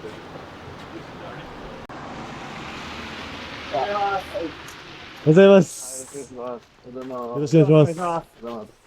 おはようございます。よろしくお願いします。よろしくお願いします。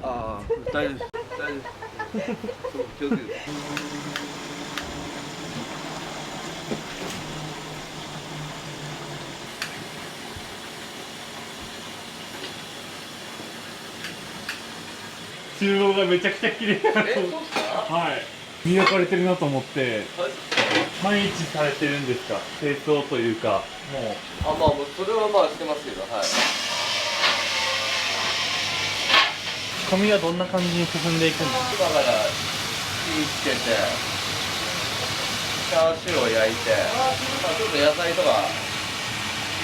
ああ、大丈夫です。大丈夫です。気をつけて。厨房がめちゃくちゃ綺麗だなと思って、はい、磨かれてるなと思って、毎日されてるんですか？清掃というか、もう。まあそれはまあしてますけど、はい。紙はどんな感じに進んでいくんですか？だから火つけて、チャーシューを焼いて、まあ、ちょっと野菜とか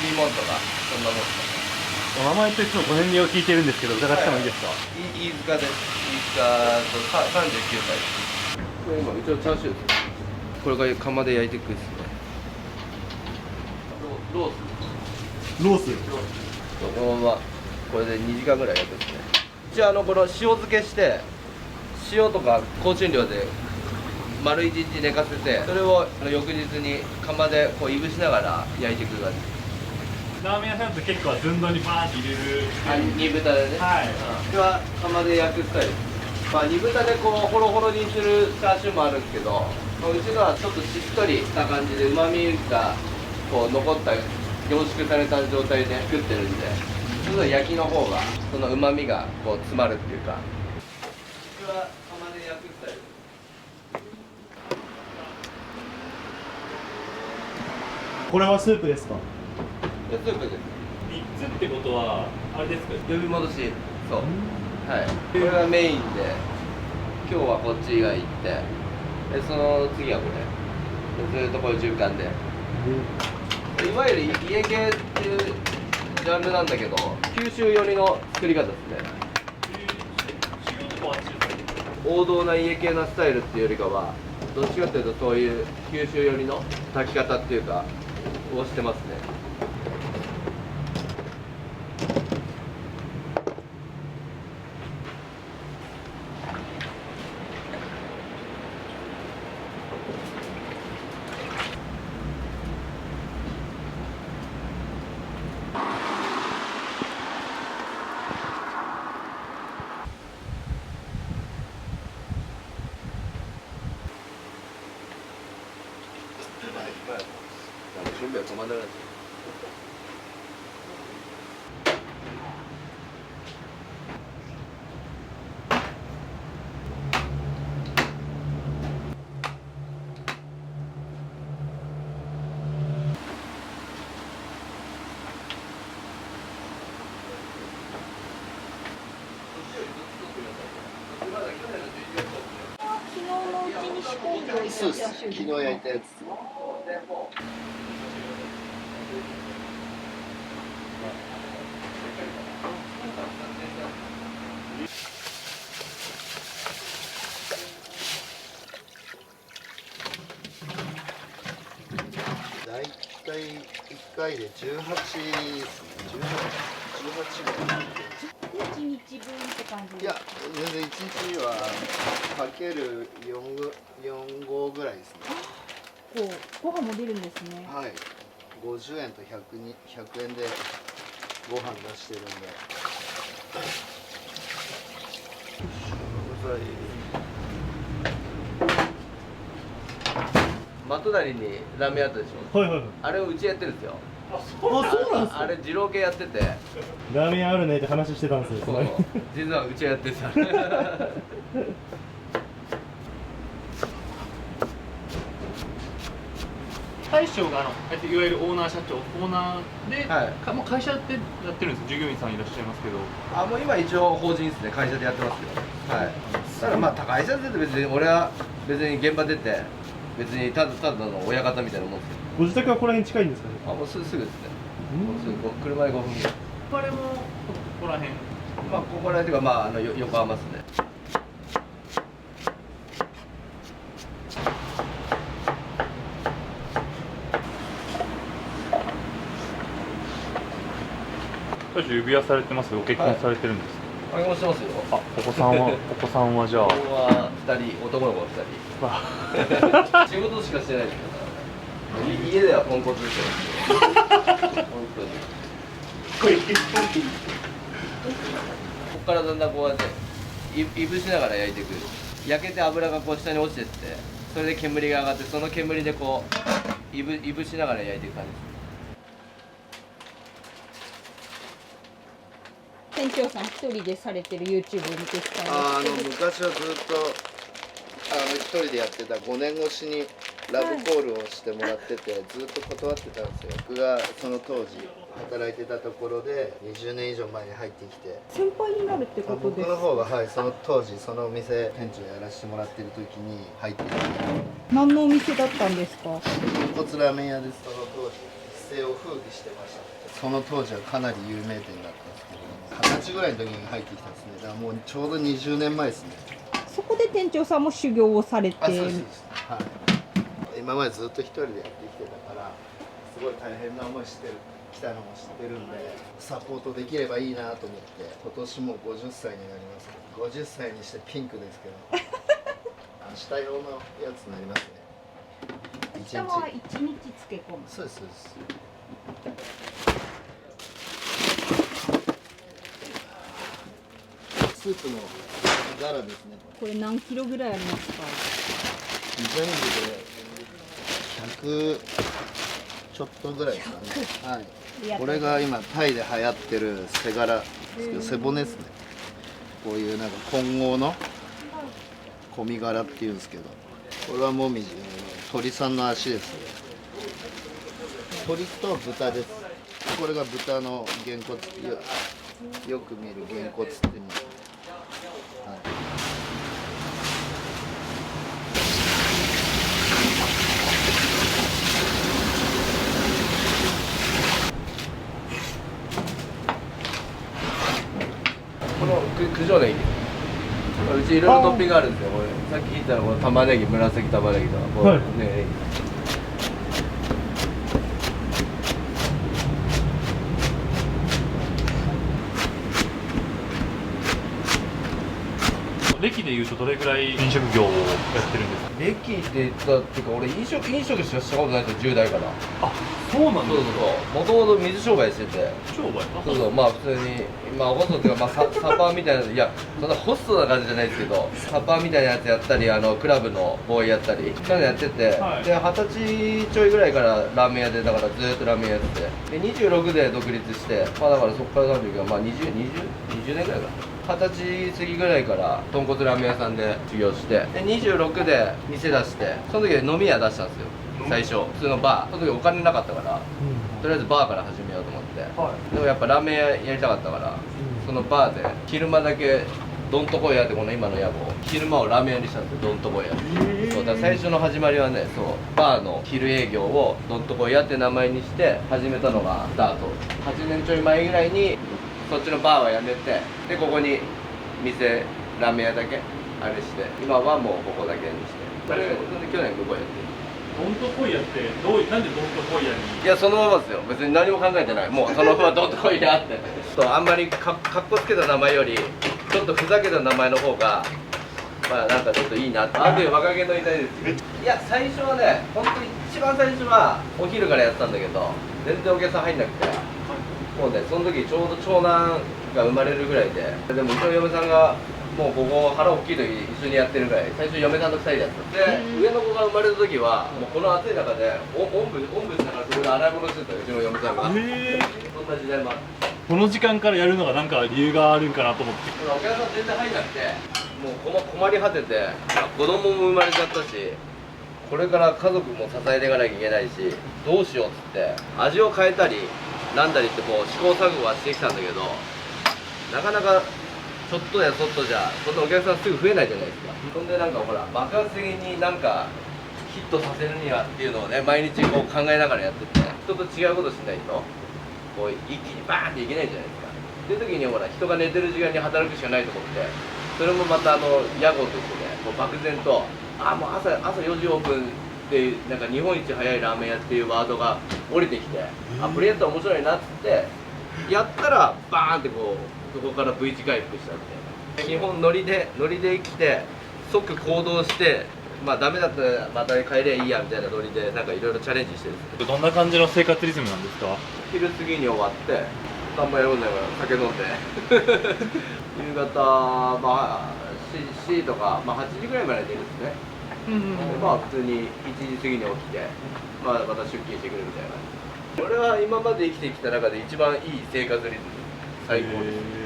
切り物とかそんなもんですかね。お名前といつもご年齢を聞いてるんですけど、伺ってもいいですか？飯塚です。飯塚と39歳です。これ今一応チャーシューです。これが釜で焼いていくんですね。ロースこのままこれで2時間ぐらい焼くんですね。一応この塩漬けして塩とか香辛料で丸1日寝かせて、それを翌日に釜でこういぶしながら焼いていく感じ。ラーメン屋さんって結構寸胴にバーンって入れる。煮豚でね。はい。これは釜で焼くスタイルです。まあ煮豚でこうホロホロにするチャーシューもあるんですけど、うちのはちょっとしっとりした感じで旨味がこう残った凝縮された状態で作ってるんで、ちょっと焼きの方がその旨味がこう詰まるっていうか。うちは釜で焼くスタイルです。これはスープですか？でスープです。3つってことはあれですか？呼び戻し、そう、はい、これがメインで、今日はこっちが行って、でその次はこれで、ずっとこれ中間で、いわゆる家系っていうジャンルなんだけど、九州寄りの作り方ですね。王道な家系なスタイルっていうよりかは、どっちかっていうとそういう九州寄りの炊き方っていうかをしてますね。準備は止まんなくなっちゃう。昨日のうちに仕込んでおいてそうです。昨日焼いたやつ。だいたい1回で18ですね。18ぐらい。1日分って感じいや、全然1日はかける4合ぐらいですね。こうご飯も出るんですね。はい。50円と100円でご飯出してるんで。真隣にラーメンあったでしょ。はいはいはい。あれをうちやってるんですよ。そうなんですか？あれ二郎系やってて。ラーメンあるねって話してたんですよ。そう。実はうちやってた。大将がいわゆるオーナー社長、オーナーで、はい、もう会社でやってるんです。従業員さんいらっしゃいますけど。もう今一応法人ですね。会社でやってますよ。はい。ただまあ会社で別に俺は別に現場出て別にただの親方みたいなもんですけど。ご自宅はここら辺近いんですかね？もうすぐですね。すぐ車で5分ぐらい。これもここら辺。まあここら辺というか、まあ横浜ですね。少し指輪されてますよ。結婚されてるんですか。あ、結婚してますよ。あ、お子さんはお子さんはじゃあ。子供は2人、男の子2人。仕事しかしてないですけど。家ではポンコツですよ。本当に。ここからだんだんこうやっていぶしながら焼いていく。焼けて油がこう下に落ちてって、それで煙が上がって、その煙でこういぶしながら焼いていく感じです。店長さん一人でされてる YouTube を見てきたんですけど、昔はずっと一人でやってた5年越しにラブコールをしてもらってて、ずっと断ってたんですよ。僕がその当時働いてたところで20年以上前に入ってきて、先輩になるってことですか。僕の方が、はい、その当時そのお店店長やらせてもらってる時に入ってきて、何のお店だったんですか。豚骨ラーメン屋です。その当時一世を風靡してました。その当時はかなり有名店だったんですけど、20歳ぐらいの時に入ってきたんですね。だからもうちょうど20年前ですね。そこで店長さんも修行をされて。あ、そうです、はい、今までずっと一人でやってきてたから、すごい大変な思いしてきたのも知ってるんで、サポートできればいいなと思って、今年も50歳になりますけど、50歳にしてピンクですけど明日用のやつになりますね。明日は1日漬け込む。そうです、そうです。スープのガラですね。これ何キロぐらいありますか。全部で100ちょっとぐらいですかね。はい。これが今タイで流行ってる背ガラですけど、背骨ですね。こういうなんか混合の込みガラっていうんですけど、これはもみじ鳥さんの足です。鳥と豚です。これが豚のげんこつ、よく見るげんこつっていうの。はい、この九条ネギ、うちいろいろトッピングあるんですよ。これさっき言ったのこの玉ねぎ、紫玉ねぎとか、こうね、歴でいうとどれぐらい飲食業をやってるんですか。歴って言ったっていうか、俺飲食しかしたことないんですよ、10代から。あ、そうなんそうそうそう、もともと水商売してて、商売。そうそう、まあ普通に、まあホストっていうか、まあサッパーみたいな、いや、そんなホストな感じじゃないですけど、サッパーみたいなやつやったり、クラブのボーイやったり、そういうのやってて、はい、で、20歳ちょいぐらいからラーメン屋で、だからずっとラーメン屋やってて、で、26で独立して、まあだからそこから30が、まあ20年ぐらいかな。20歳過ぎぐらいから豚骨ラーメン屋さんで修行して、で26で店出して、その時飲み屋出したんですよ。最初普通のバー、その時お金なかったから、とりあえずバーから始めようと思って、はい、でもやっぱラーメン屋やりたかったから、そのバーで昼間だけどんとこ屋ってこの今の屋号、昼間をラーメン屋にしたんですよ。どんとこ屋。そうだから最初の始まりはね、そうバーの昼営業をどんとこ屋って名前にして始めたのがスタート。8年ちょい前ぐらいにそっちのバーはやめて、でここに店ラーメン屋だけあれして、今はもうここだけにして、それで去年ここやってる。どんとこいやってなんでどんとこいやに。いや、そのままですよ。別に何も考えてない。もうそのままどんとこいやってそう、あんまりかっこつけた名前よりちょっとふざけた名前の方がまあなんかちょっといいなって。あとで若気の至りです。いや、最初はね、本当に一番最初はお昼からやったんだけど、全然お客さん入んなくて、もうね、その時ちょうど長男が生まれるぐらいで、でもうちの嫁さんがもうここ腹大きい時一緒にやってるぐらい、最初嫁さんと2人でやってで、上の子が生まれた時はもうこの暑い中でおんぶしながらそこで洗い物してたよ、うちの嫁さんが。そんな時代もある。この時間からやるのがなんか理由があるんかなと思って。お客さん全然入んなくて、もう困り果てて、子供も生まれちゃったし、これから家族も支えていかなきゃいけないし、どうしようっつって味を変えたりなんだりってこう試行錯誤はしてきたんだけど、なかなかちょっとやそっとじゃそんなお客さんすぐ増えないじゃないですか。そんでなんかほら爆発的になんかヒットさせるにはっていうのをね、毎日こう考えながらやってて、人と違うことしないとこう一気にバーンっていけないじゃないですか。っていう時にほら人が寝てる時間に働くしかないと思って、それもまた屋号としてね、もう漠然ともう朝4時オープンでなんか日本一早いラーメン屋っていうワードが降りてきて、これやったら面白いなっつってやったらバーンってこうそこから V 字回復したんで、基本ノリで来て即行動して、まあダメだったらまた帰りゃいいやみたいなノリでなんかいろいろチャレンジしてるんですけど、どんな感じの生活リズムなんですか？昼過ぎに終わってあんまり飲んないから酒飲んで夕方まあ 4とか、まあ、8時ぐらいまで寝るんですね。でまあ普通に1時過ぎに起きて、まあ、また出勤してくるみたいな感じ。これは今まで生きてきた中で一番いい生活リズム、最高です。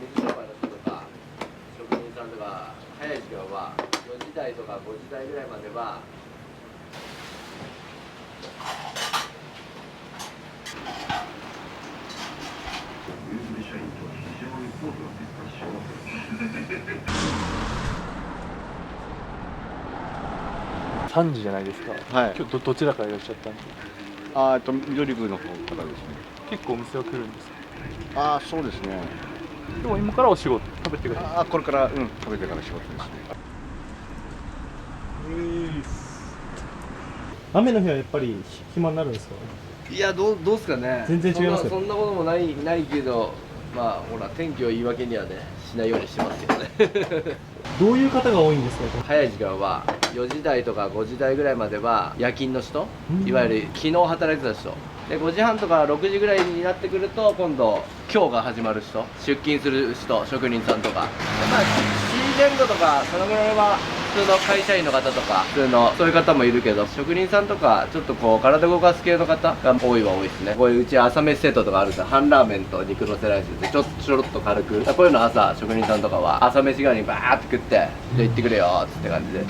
水商売の人とか職人さんとか早い時間は4時台とか5時台ぐらいまでは3時じゃないですか。はい。今日どちらからいらっしゃったんですか？緑部の方からですね。結構お店は来るんですか？ああ、そうですね。でも今からお仕事食べてください。これから食べてから仕事ですね。雨の日はやっぱり暇になるんですか？いやどうすかね。全然違いますよそんなこともないけど、まあほら天気を言い訳にはねしないようにしてますけどね。どういう方が多いんですか？早い時間は4時台とか5時台ぐらいまでは夜勤の人、いわゆる昨日働いてた人で、5時半とか6時ぐらいになってくると今度今日が始まる人、出勤する人、職人さんとかで、まあ7時前後とかそのぐらいは普通の会社員の方とか普通のそういう方もいるけど、職人さんとかちょっとこう体動かす系の方が多いですね。こういううち朝飯セットとかあるんですよ。半ラーメンと肉のせライスでちょろっと軽く、こういうの朝職人さんとかは朝飯代わりにバーって食って、じゃあ行ってくれよーっつって感じで。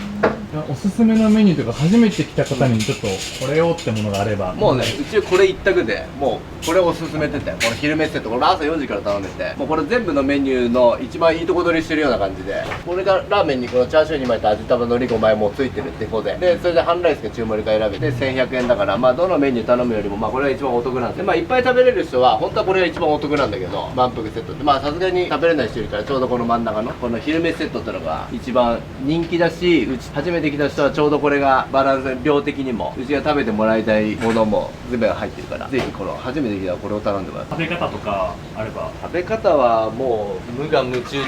おすすめのメニューというか、初めて来た方にちょっとこれをってものがあれば。もうね、うちこれ一択で、もうこれを勧めてて、この昼飯セット、これ朝4時から頼めて、もうこれ全部のメニューの一番いいとこ取りしてるような感じで、これがラーメンにこのチャーシュー2枚と味玉のり5枚もついてるってこで、それで半ライスか中盛りか選べて1100円だから、まあどのメニュー頼むよりもまあこれが一番お得なんで、まあいっぱい食べれる人は本当はこれが一番お得なんだけど、満腹セットってまあさすがに食べれない人いるから、ちょうどこの真ん中のこの昼飯セットってのが一番人気だし、うち初めて来た人はちょうどこれがバランス量的にもうちが食べてもらいたいものも全部入ってるから、ぜひこの初めて来たらこれを頼んでもらって。食べ方とかあれば。食べ方はもう無我夢中に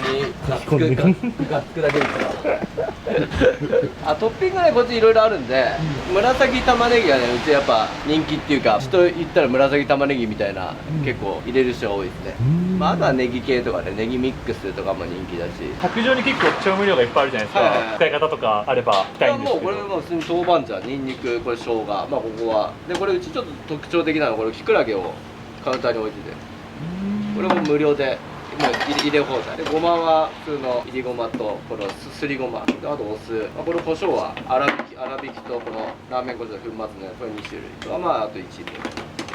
がっつくだけですよ。トッピングね、こっちいろいろあるんで、紫玉ねぎがね、うちやっぱ人気っていうか、人言ったら紫玉ねぎみたいな、結構入れる人が多いですね。まあ、あとはネギ系とかね、ネギミックスとかも人気だし。卓上に結構調味料がいっぱいあるじゃないですか。はいはいはい使い方とかあれば聞きたいんですけど。もうこれはもう普通に豆板醤、ニンニク、これ生姜、まあここはで、これうちちょっと特徴的なのはこれキクラゲをカウンターに置いてて、これも無料でもう入れ放題で、ごまは普通のいりごまとこのすりごまで、あとお酢、まあ、これ胡椒は粗挽きとこのラーメン粉の粉末のこれ2種類と、まああと一味、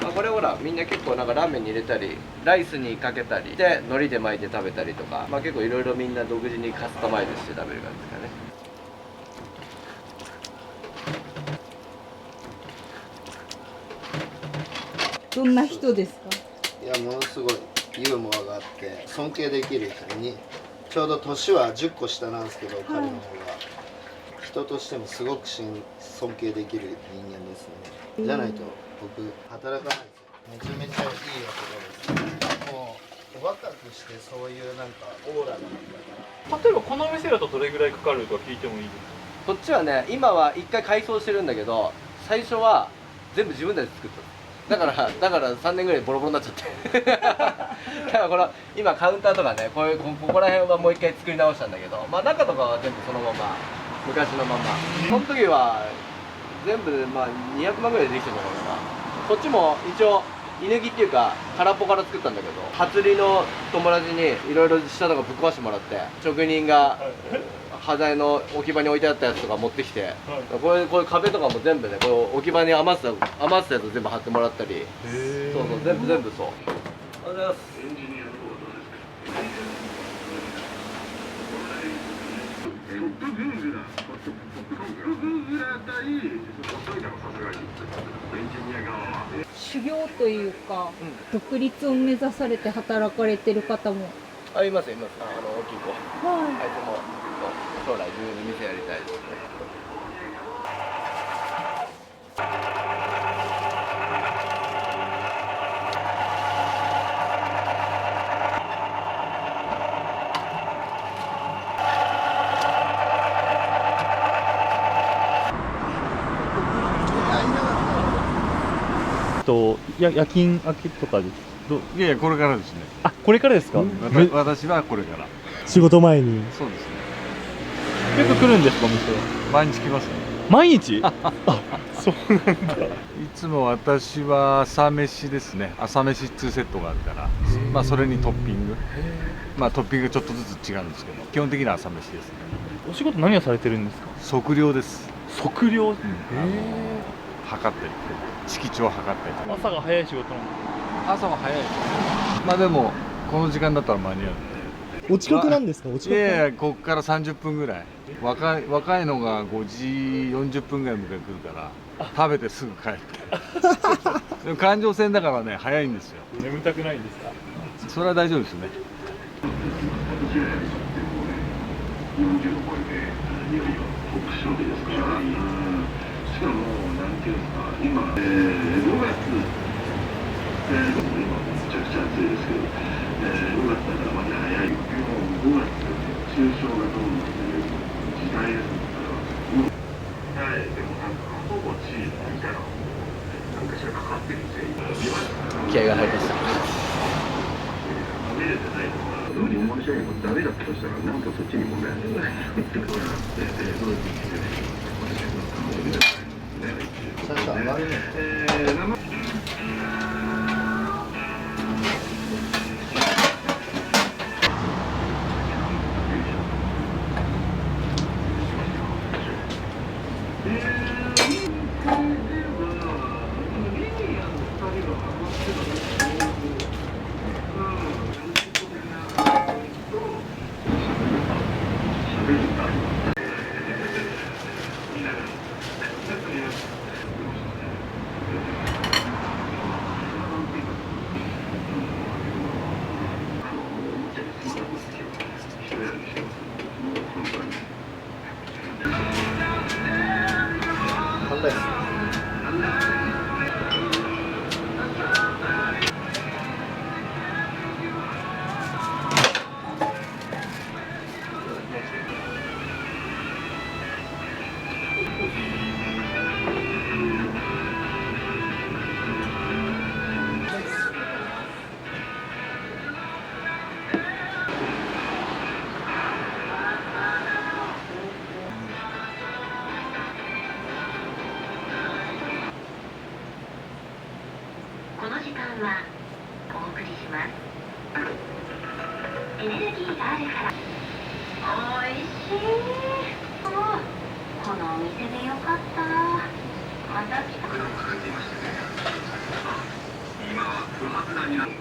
まあ、これほらみんな結構なんかラーメンに入れたりライスにかけたりで海苔で巻いて食べたりとか、まあ、結構いろいろみんな独自にカスタマイズして食べる感じですかね。どんな人ですか？いや、ものすごいユーモアがあって尊敬できる人に、ちょうど年は10個下なんですけど、彼の方が人としてもすごく尊敬できる人間ですね。じゃないと僕働かないですよ。めちゃめちゃいい男です。もうお若くしてそういうなんかオーラがあるから。例えばこのお店だとどれぐらいかかるとか聞いてもいいですか？こっちはね、今は一回改装してるんだけど、最初は全部自分たちで作った。だから3年ぐらいボロボロになっちゃってだからこの今カウンターとかねここら辺はもう一回作り直したんだけど、まあ中とかは全部そのまま昔のまま。その時は全部でまあ200万ぐらいでできてるのかな。こっちも一応居抜きっていうか空っぽから作ったんだけど、初売りの友達にいろいろ下とかぶっ壊してもらって、職人が端材の置き場に置いてあったやつとか持ってきて、こういう壁とかも全部ねこう置き場に余ってたやつ全部貼ってもらったり、そうそう全部そう。ありがとうございます。修行というか、独立を目指されて働かれてる方も。あ、います大きい子。はあいつも将来自分で店やりたいですね。夜勤明けとかです。いやいや、これからですね。あ、これからですか？私はこれから。仕事前に。そうですね。よく来るんですか、お店？毎日来ますね。毎日？あ、そうなんだ。いつも私は朝飯ですね。朝飯2セットがあるから、まあそれにトッピング。まあトッピングちょっとずつ違うんですけど、基本的には朝飯ですね。お仕事何をされてるんですか？測量です。測量？測ったり、敷地を測ったりとか。朝が早い仕事なんですか？朝は早いですね。まあでもこの時間だったら間に合う。お遅刻なんですか？お遅刻。いやいや、ここから30分ぐらい。若いのが5時40分ぐらい迎え来るから食べてすぐ帰ってでも環状線だからね早いんですよ。眠たくないんですか？それは大丈夫ですね。気合が入りました。最初上がるね。簡単です。この時間はお送りします。エネルギーがあるから。おいしい。このお店でよかった。また来た。今は不発弾になる。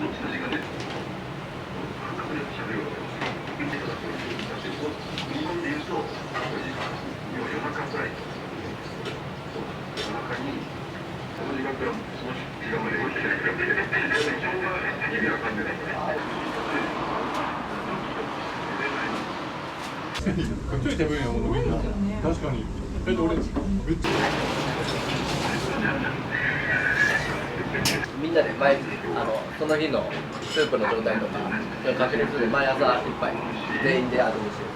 ちょい食べるんやもんみんな。確かに。俺めっちゃ。みんなで毎日その日のスープの状態とか確認する毎朝一杯全員で味見してる。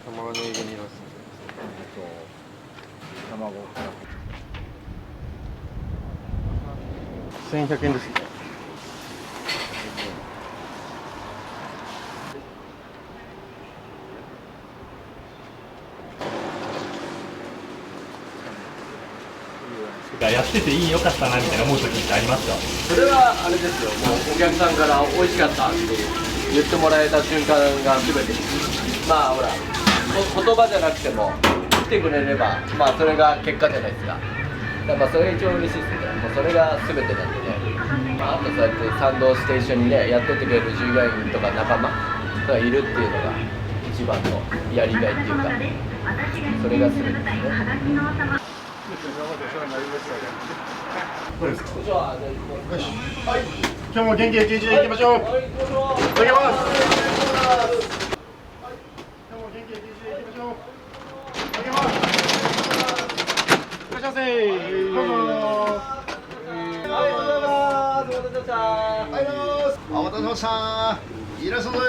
玉ねぎにらす卵1100円ですね。やってていいよかったなみたいな思う時ってありますか？それはあれですよ、もうお客さんから美味しかったって言ってもらえた瞬間が全て。まあほら言葉じゃなくても来てくれればまあそれが結果じゃないですか。だからまあそれが一番嬉しいですね。もうそれが全てなんでね、まあ、あとそうやって賛同して一緒にねやってってくれる従業員とか仲間がいるっていうのが一番のやりがいっていうか、それが全てですね。今日も元気で一日でいきましょう。いただきます。今日も元気で一日でいきましょう。いただきます。いらっしゃいませ。どうぞ。はい、おはようございます。お待たせしました。お待たせしました。いらっしゃいませ。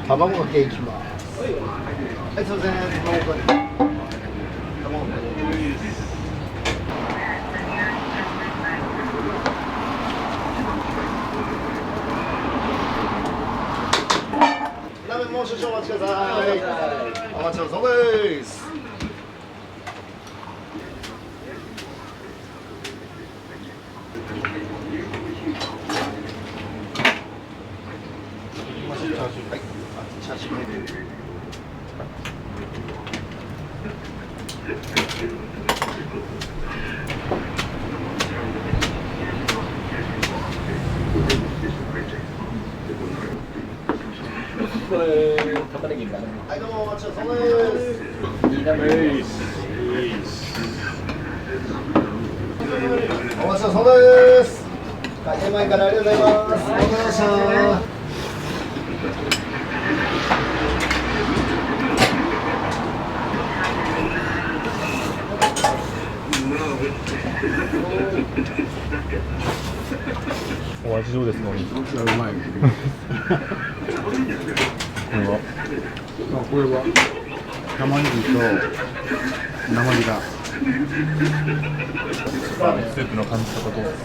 卵かけいきます。はい、すいません。卵かけ。卵かけ。鍋もう少々お待ちください。お待ちどうさまです。はい。チャーシュー。これ玉ねぎかな。はい、どうもお待ちどうさまです。いい鍋です。お待ちどうさまです。開店前からありがとうございます。お待たせしました。お味どうですか？うまい。これは玉ねぎと生ニラ。スープの感じとかどうです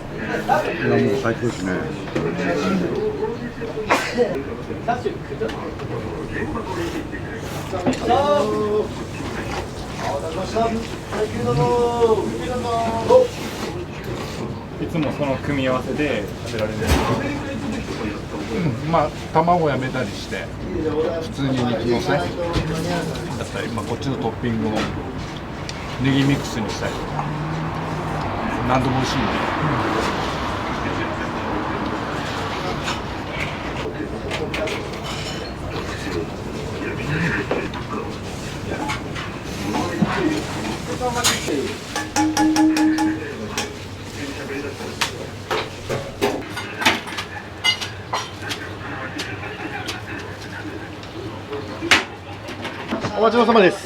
か？いやもう最高ですね。いつもその組み合わせで食べられるんですか？まあ卵やめたりして普通に肉のせだったり、まあ、こっちのトッピングをネギミックスにしたりとか何でも美味しいんで。お待ちどうさまです。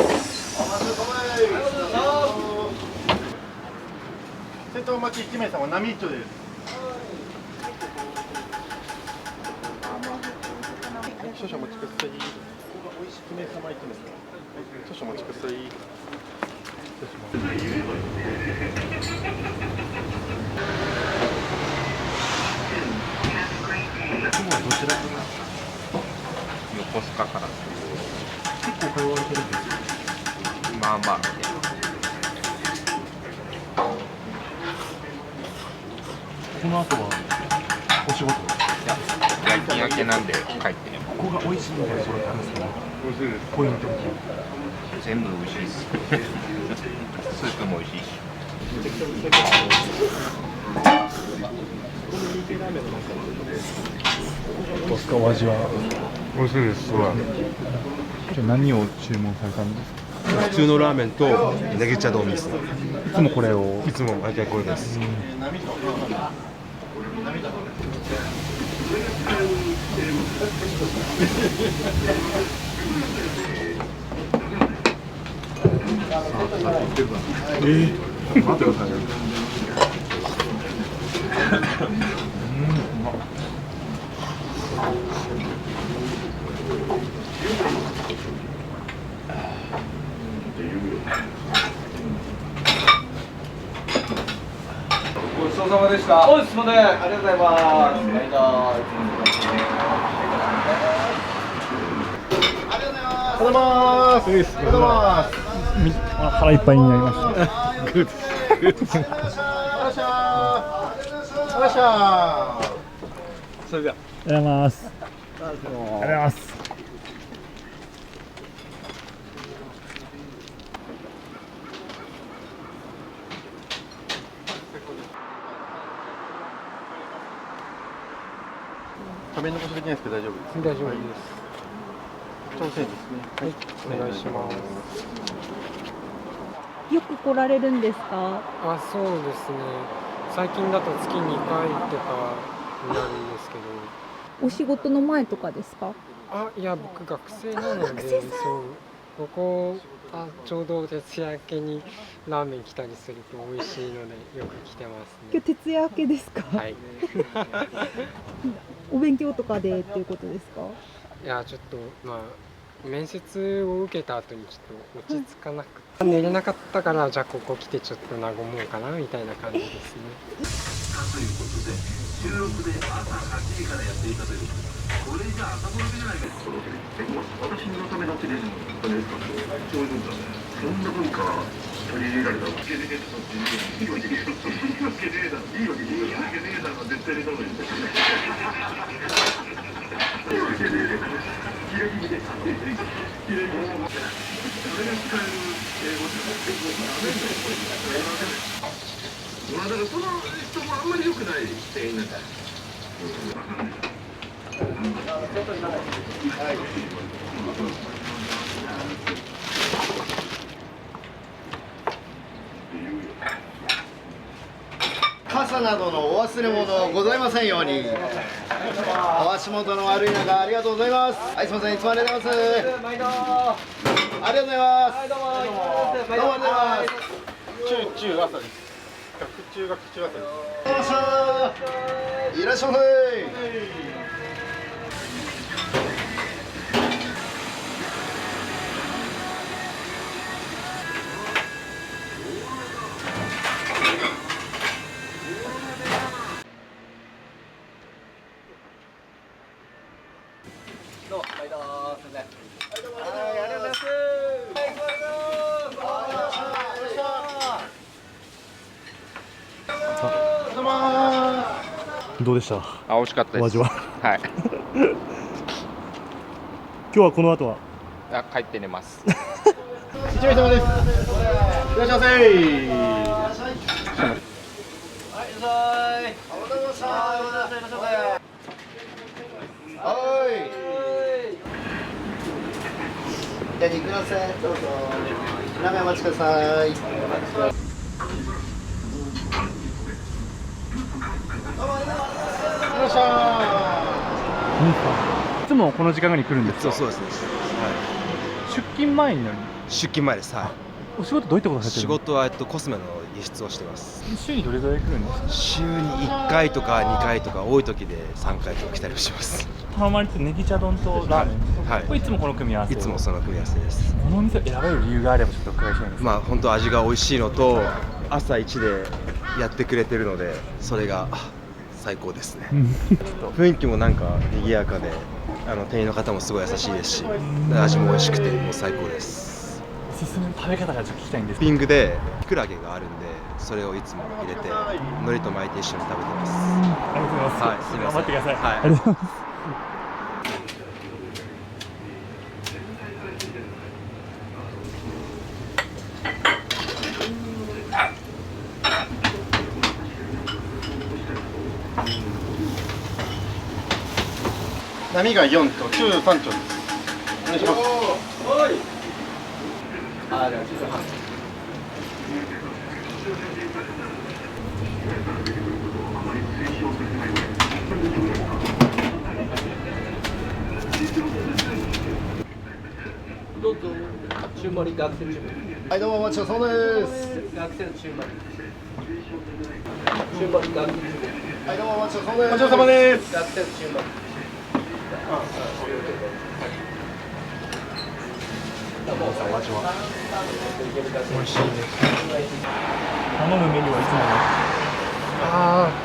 先頭巻き1名様、波一丁です。少々お待ちください。1名様1名様。少々お待ちください。横須賀から結構通われてるんですよ。まあまあこの後はお仕事。夜勤明けなんで帰ってここが美味しいみたいなそれなんですか。ポイント。全部美味しいですスープも美味しいしどうですかお味は？美味しいです。今日何を注文されたんですか？普通のラーメンとネギ茶丼です。いつもこれを。いつも大体これです。待ってくださいね。ごちそうさまでした。おい、すみません。ありがとうございます。ありがとうございます。ありがとうございます。ありがとうございます。腹いっぱいになりました。よっしゃー。よっしゃー。それでは。ありがとうございます。ありがとうございます。食べ残しできないですけど大丈夫です。大丈夫です。朝鮮ですね。はい、お願いします。よく来られるんですか？あ、そうですね。最近だと月2回とかになるんですけど。お仕事の前とかですか？あ、いや、僕学生なので、学生さん。そう。ここちょうど徹夜明けにラーメン来たりすると美味しいのでよく来てますね。今日徹夜明けですか？はい。お勉強とかでっていうことですか？いや、ちょっとまあ面接を受けた後にちょっと落ち着かなくて、寝れなかったからじゃあここ来てちょっと和もうかなみたいな感じですね。ということで収録で朝8時からやっていたということで、これじゃ朝頃じゃないか。私のためだけですかね。そういう文化、そんな文化取り入れられたわけで、いいわけねえだろ、いいわけねえだろ、絶対にダメです。まあだからその人もあんまり良くない店員なんだ。傘などのお忘れ物ございませんように。お足元の悪い中ありがとうございます。はい、すみません、いつもありがとうございます。ありがとうございます。どうもありがとうございます。中朝です。学中朝です。いらっしゃいませ。どうでした？美味しかったです。お味は？はい。今日はこの後は？帰って寝ます。一名様です。いらっしゃいませ。はい、いらっしゃい。お待たせしました。はい。じゃあ肉のせどうぞ。ラーメンお待ちください。いつもこの時間に来るんですか？そうですね。出勤前になる？出勤前です。はい。お仕事どういったことされてるの？仕事はコスメの輸出をしてます。週にどれぐらい来るんですか？週に1回とか2回とか、多い時で3回とか来たりします。ハマりってネギ茶丼とラーメン。はい。これいつもこの組み合わせ？いつもその組み合わせです。このお店を選ばれる理由があればちょっとお伺いしたいんです。まあ本当味が美味しいのと、朝一でやってくれてるので、それが最高ですね。雰囲気もなんか賑やかで、店員の方もすごい優しいですし、味も美味しくてもう最高です。おすすめの食べ方がちょっと聞きたいんです。トッピングでキクラゲがあるんで、それをいつも入れて海苔と巻いて一緒に食べてます。ありがとうございます。はい、すみません。頑張ってください。はい、ありがとうございます。波が4と中3丁です。お願いします。はい。じゃあちょっと半。どうぞ。中盛り学生中盛り。はい、どうもお待ちどうさまです。学生の中盛り。中盛り学生中盛り。はい、どうもお待ちどうさまです。お待ちどうさまです。学生の中盛り。美味しいです。頼むメニューはいつも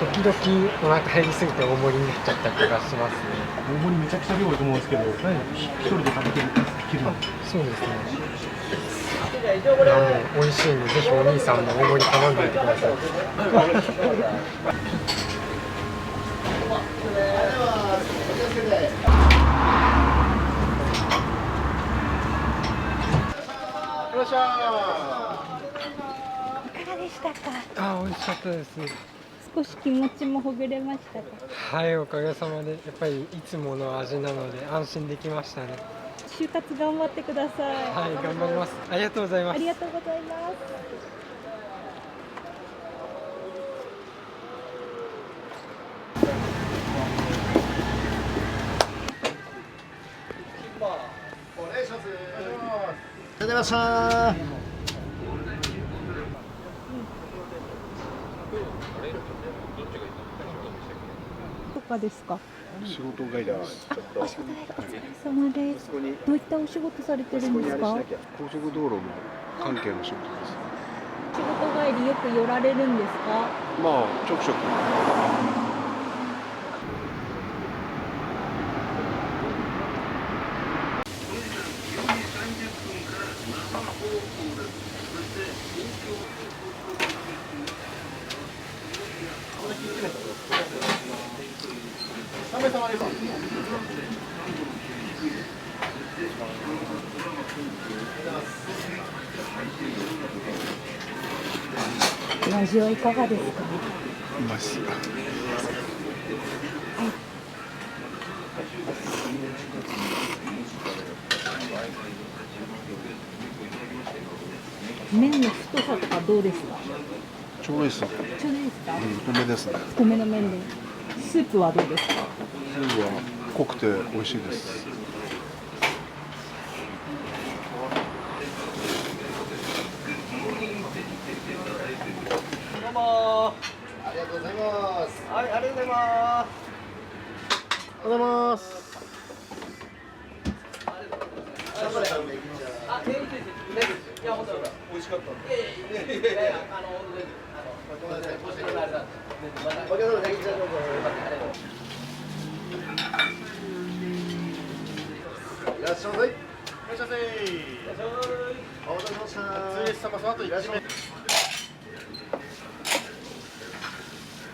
時々お腹減りすぎて大盛りになっちゃったりとかしますね。大盛りめちゃくちゃ量多いと思うんですけど、一人で食べてるそうですね。いやもう美味しいんで、ぜひお兄さんも大盛り頼んでおいてください。いらっしゃいかがでしたか？美味しかったです。少し気持ちもほぐれましたか？はい、おかげさまでやっぱりいつもの味なので安心できましたね。就活頑張ってください。はい、頑張ります。ありがとうございます。ありがとうございます。お願いします。ありがとうございました。とかですか？仕事帰りだ。お仕事お疲れ様です。どういったお仕事されてるんですか？高速道路の関係の仕事です。仕事帰りよく寄られるんですか？まあちょくちょく。3名様です。お味はいかがですか？うまいっす。麺の太さとかどうですか？ちょうどいいっす。ちょうどいいですか？太めですね。太めの麺で。スープはどうですか？ルーは濃くて美味しいです。どうもありがとうございます。はい、ありがとうございます。おはようございます。いや、本当だ。美味しかった。いやいやいや、ごめんなさい。申し訳ない。あれだ。お客様、ネギちゃんどうぞ。いらっしゃいませ。いらっしゃいませ。お待たせしました。失礼様、その後1名。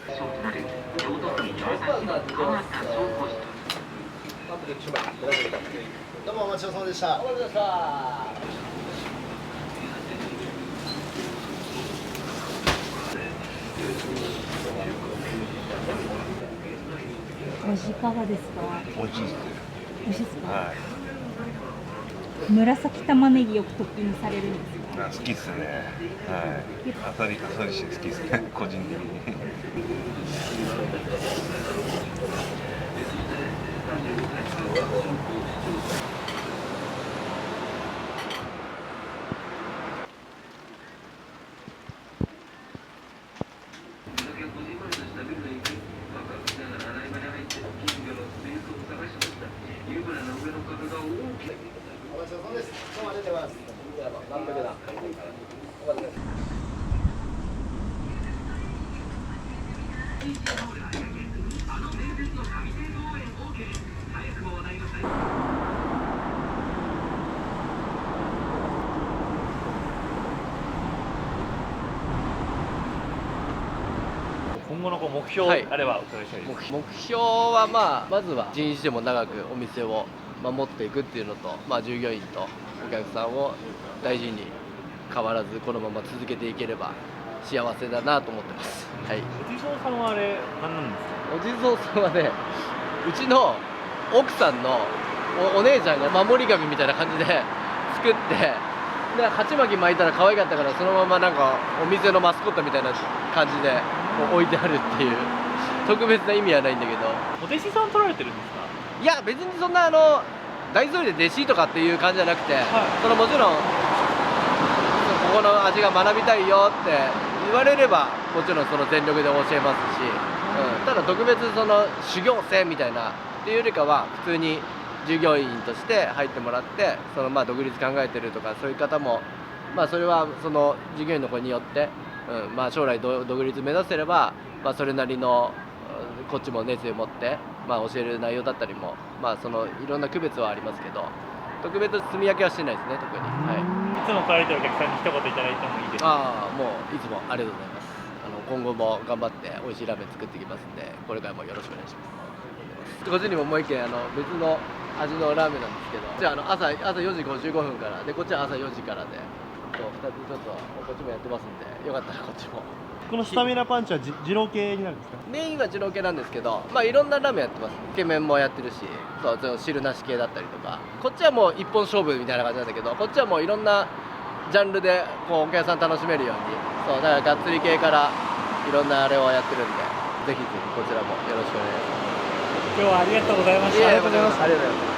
そうとなり、浄土にどうもお待ちどうさまでした。お待たせしましたお味いかがですか？美味しいです。美味しいですか？は紫玉ねぎよくトッピングされるんですか？い。好きっすね。はい。あさりして好きっすね。個人的に。お待ちどうさまです。今日は出てます。何だけだ。今後のこう目標あればお伺いしたいです。目標はまずは一日でも長くお店を守っていくっていうのと、従業員とお客さんを大事に変わらずこのまま続けていければ幸せだなと思ってます。はい。お地蔵さんはあれ何なんですか？お地蔵さんはね、うちの奥さんのお姉ちゃんが守り神みたいな感じで作って、で鉢巻き巻いたら可愛かったからそのままなんかお店のマスコットみたいな感じで置いてあるっていう特別な意味はないんだけど。お弟子さん取られてるんですか？いや別にそんな大それで弟子とかっていう感じじゃなくて、そのもちろんここの味が学びたいよって言われればもちろんその全力で教えますし、ただ特別その修行生みたいなっていうよりかは普通に従業員として入ってもらって、その独立考えてるとかそういう方もそれはその従業員の子によって、将来独立目指せれば、それなりのこっちも熱意を持って、教える内容だったりも、そのいろんな区別はありますけど、特別積み分けはしてないですね、特に。はい。いつも来られてるお客さんに一言いただいてもいいですか？もういつもありがとうございます。今後も頑張って美味しいラーメン作っていきますんで、これからもよろしくお願いします。こっちにももう一軒別の味のラーメンなんですけど、じゃあ朝4時55分からで、こっちは朝4時からで、2つちょっとこっちもやってますんで、よかったらこっちも。このスタミナパンチは二郎系になるんですか？メインは二郎系なんですけど、いろんなラーメンやってます。つけ麺もやってるし、そう汁なし系だったりとか、こっちはもう一本勝負みたいな感じなんだけど、こっちはもういろんなジャンルでこうお客さん楽しめるように、そうだからがっつり系からいろんなあれをやってるんで、ぜひぜひこちらもよろしくお願いします。今日はありがとうございました。ありがとうございます。